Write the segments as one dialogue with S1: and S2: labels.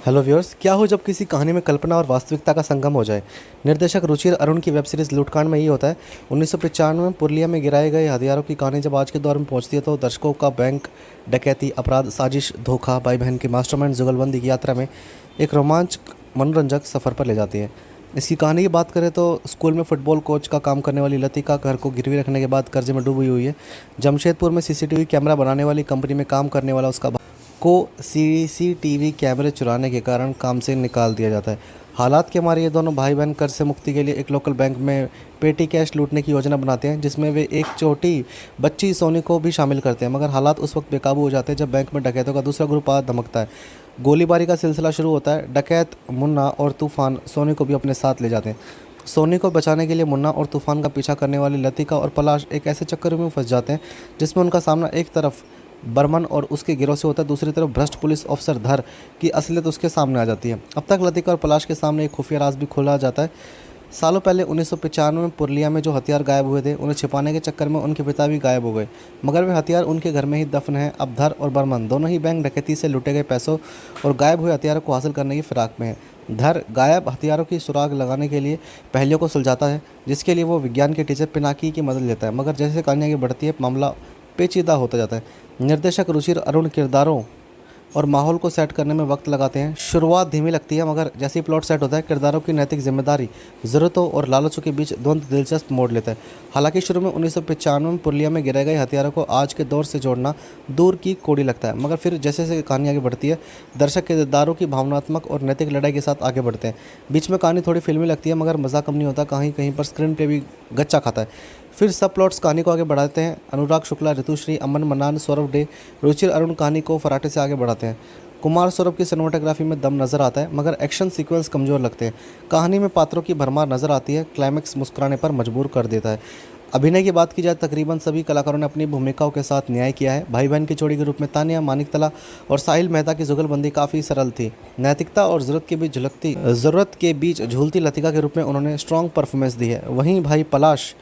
S1: Hello viewers, क्या हो जब किसी कहानी में कल्पना और वास्तविकता का संगम हो जाए। निर्देशक रुचिर अरुण की वेब सीरीज लूटकांड में ये होता है। 1995 में पुरुलिया में गिराए गए हथियारों की कहानी जब आज के दौर में पहुंचती है तो दर्शकों का बैंक डकैती, अपराध, साजिश, धोखा, भाई बहन की मास्टरमाइंड जुगलबंदी की यात्रा में एक रोमांचक मनोरंजक सफ़र पर ले जाती है। इसकी कहानी की बात करें तो स्कूल में फुटबॉल कोच का काम करने वाली लतिका घर को गिरवी रखने के बाद कर्जे में डूबी हुई है। जमशेदपुर में सीसीटीवी कैमरा बनाने वाली कंपनी में काम करने वाला उसका को सीसीटीवी कैमरे चुराने के कारण काम से निकाल दिया जाता है। हालात के मारे ये दोनों भाई बहन कर्ज से मुक्ति के लिए एक लोकल बैंक में पेटी कैश लूटने की योजना बनाते हैं, जिसमें वे एक छोटी बच्ची सोनी को भी शामिल करते हैं। मगर हालात उस वक्त बेकाबू हो जाते हैं जब बैंक में डकैतों का दूसरा ग्रुप आ धमकता है। गोलीबारी का सिलसिला शुरू होता है। डकैत मुन्ना और तूफान सोनी को भी अपने साथ ले जाते हैं। सोनी को बचाने के लिए मुन्ना और तूफान का पीछा करने वाली लतिका और पलाश एक ऐसे चक्कर में फंस जाते हैं जिसमें उनका सामना एक तरफ बर्मन और उसके गिरोह से होता है, दूसरी तरफ भ्रष्ट पुलिस ऑफिसर धर की असलियत उसके सामने आ जाती है। अब तक लतिका और पलाश के सामने एक खुफिया राज भी खोला जाता है। सालों पहले 1995 में पुरुलिया में जो हथियार गायब हुए थे, उन्हें छिपाने के चक्कर में उनके पिता भी गायब हो गए, मगर वे हथियार उनके घर में ही दफन हैं। अब धर और बर्मन दोनों ही बैंक डकैती से लुटे गए पैसों और गायब हुए हथियारों को हासिल करने की फिराक में है। धर गायब हथियारों की सुराग लगाने के लिए पहेलियों को सुलझाता है, जिसके लिए वो विज्ञान के टीचर पिनाकी की मदद लेता है। मगर जैसे कहानी आगे बढ़ती है, मामला पेचीदा होता जाता है। निर्देशक रुचिर अरुण किरदारों और माहौल को सेट करने में वक्त लगाते हैं। शुरुआत धीमी लगती है, मगर जैसे ही प्लॉट सेट होता है, किरदारों की नैतिक जिम्मेदारी, ज़रूरतों और लालचों के बीच द्वंद्व दिलचस्प मोड़ लेता है। हालांकि शुरू में 1995 में पुरुलिया में गिराए गए हथियारों को आज के दौर से जोड़ना दूर की कौड़ी लगता है, मगर फिर जैसे जैसे कहानी आगे बढ़ती है, दर्शक किरदारों की भावनात्मक और नैतिक लड़ाई के साथ आगे बढ़ते हैं। बीच में कहानी थोड़ी फिल्मी लगती है, मगर मज़ा कम नहीं होता। कहीं कहीं पर स्क्रीन प्ले भी गच्चा खाता है। फिर सब प्लॉट्स कहानी को आगे बढ़ाते हैं। अनुराग शुक्ला, ऋतुश्री, अमन मनान, सौरभ डे, रुचिर अरुण कहानी को फराटे से आगे बढ़ाते हैं। कुमार सौरभ की सिनेमाटोग्राफी में दम नजर आता है, मगर एक्शन सीक्वेंस कमज़ोर लगते हैं। कहानी में पात्रों की भरमार नजर आती है। क्लाइमैक्स मुस्कुराने पर मजबूर कर देता है। अभिनय की बात की जाए, तकरीबन सभी कलाकारों ने अपनी भूमिकाओं के साथ न्याय किया है। भाई बहन की जोड़ी के रूप में तानिया, मानिकतला और साहिल मेहता की जुगलबंदी काफ़ी सरल थी। नैतिकता और ज़रूरत के बीच झूलती लतिका के रूप में उन्होंने स्ट्रॉन्ग परफॉर्मेंस दी है। वहीं भाई पलाश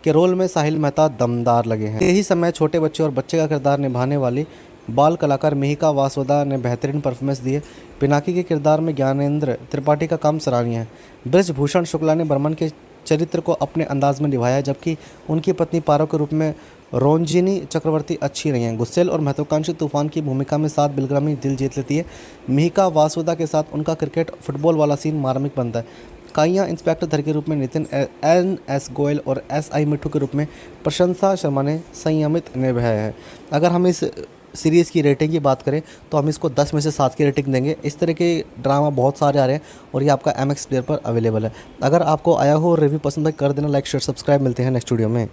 S1: के रोल में साहिल मेहता दमदार लगे हैं। यही समय छोटे बच्चे और बच्चे का किरदार निभाने वाली बाल कलाकार मिहिका वासवदा ने बेहतरीन परफॉर्मेंस दी है। पिनाकी के किरदार में ज्ञानेंद्र त्रिपाठी का काम सराहनीय है। ब्रजभूषण शुक्ला ने बर्मन के चरित्र को अपने अंदाज में निभाया है, जबकि उनकी पत्नी पारो के रूप में रोंजिनी चक्रवर्ती अच्छी रही हैं। गुस्सेल और महत्वाकांक्षी तूफान की भूमिका में सात बिलग्रामी दिल जीत लेती है। मिहिका वासवदा के साथ उनका क्रिकेट फुटबॉल वाला सीन मार्मिक बनता है। काइया इंस्पेक्टर धर के रूप में नितिन, NS गोयल और SI मिट्ठू के रूप में प्रशंसा शर्मा ने संयमित निभाया है। अगर हम इस सीरीज़ की रेटिंग की बात करें तो हम इसको 10 में से 7 की रेटिंग देंगे। इस तरह के ड्रामा बहुत सारे आ रहे हैं और ये आपका MX प्लेयर पर अवेलेबल है। अगर आपको आया हो रिव्यू पसंद है कर देना, लाइक शेयर सब्सक्राइब। मिलते हैं नेक्स्ट वीडियो में।